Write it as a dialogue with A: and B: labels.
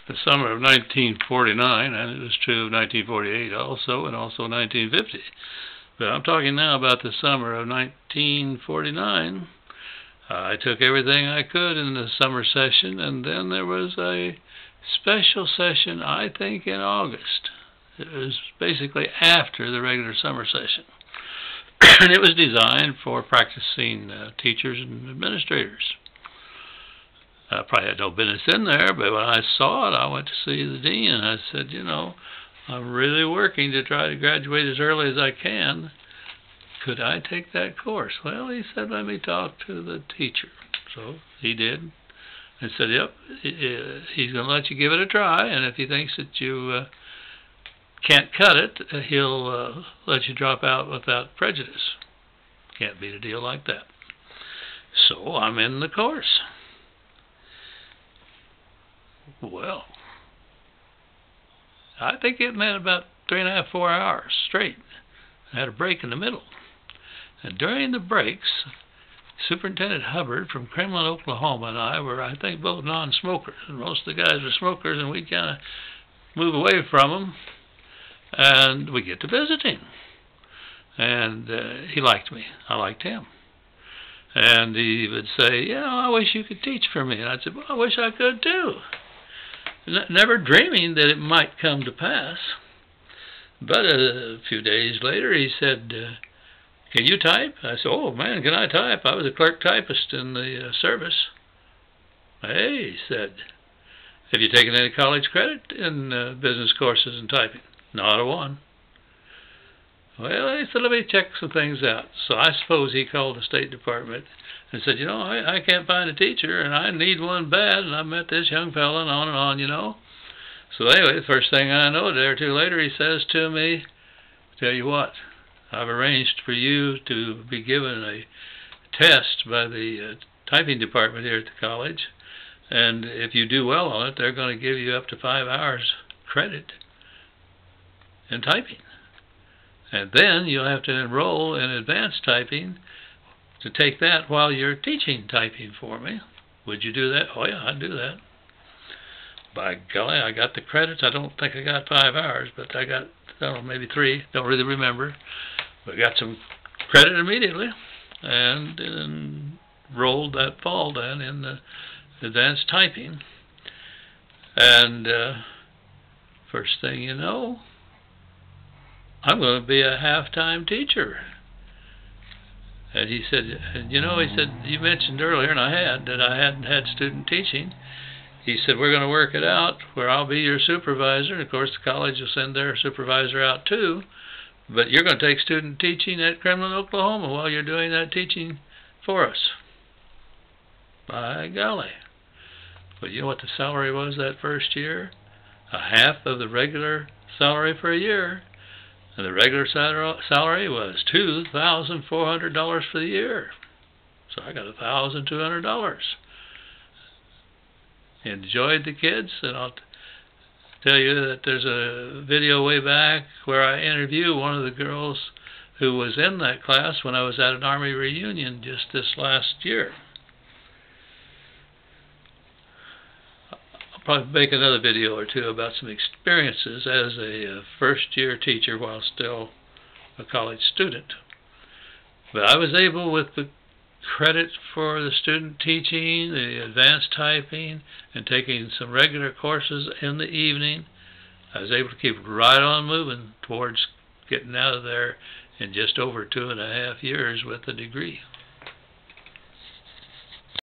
A: the summer of 1949, and it was true of 1948 also, and also 1950. But I'm talking now about the summer of 1949. I took everything I could in the summer session, and then there was a special session, I think, in August. It was basically after the regular summer session. And it was designed for practicing teachers and administrators. I probably had no business in there, but when I saw it, I went to see the dean, and I said, you know, I'm really working to try to graduate as early as I can. Could I take that course? Well, he said, let me talk to the teacher. So he did. And said, yep, he's going to let you give it a try, and if he thinks that you can't cut it, he'll let you drop out without prejudice. Can't beat a deal like that. So I'm in the course. Well, I think it meant about 3.5, 4 hours straight. I had a break in the middle. And during the breaks, Superintendent Hubbard from KREMLIN, Oklahoma, and I were, I think, both non-smokers. And most of the guys were smokers, and we'd kind of move away from them. And we get to visiting. And he liked me. I liked him. And he would say, you know, I wish you could teach for me. And I'd say, well, I wish I could too. Never dreaming that it might come to pass. But a few days later, he said, can you type? I said, oh, man, can I type? I was a clerk typist in the service. Hey, he said, have you taken any college credit in business courses and typing? Not a one. Well, he said, let me check some things out. So I suppose he called the State Department and said, you know, I can't find a teacher, and I need one bad, and I met this young fellow, and on, you know. So anyway, the first thing I know, a day or two later, he says to me, tell you what, I've arranged for you to be given a test by the typing department here at the college, and if you do well on it, they're going to give you up to 5 hours credit in typing. And then you'll have to enroll in advanced typing to take that while you're teaching typing for me. Would you do that? Oh, yeah, I'd do that. By golly, I got the credits. I don't think I got 5 hours, but I got, I don't know, maybe 3. Don't really remember. But got some credit immediately and enrolled that fall then in the advanced typing. And first thing you know, I'm going to be a half-time teacher. And he said, you know, he said, you mentioned earlier, and I had, that I hadn't had student teaching. He said, we're going to work it out where I'll be your supervisor. And of course, the college will send their supervisor out too. But you're going to take student teaching at KREMLIN, Oklahoma while you're doing that teaching for us. By golly. But you know what the salary was that first year? A half of the regular salary for a year. And the regular salary was $2,400 for the year. So I got $1,200. Enjoyed the kids, and I'll tell you that there's a video way back where I interview one of the girls who was in that class when I was at an Army reunion just this last year. Probably make another video or two about some experiences as a first-year teacher while still a college student. But I was able, with the credit for the student teaching, the advanced typing, and taking some regular courses in the evening, I was able to keep right on moving towards getting out of there in just over 2.5 years with a degree.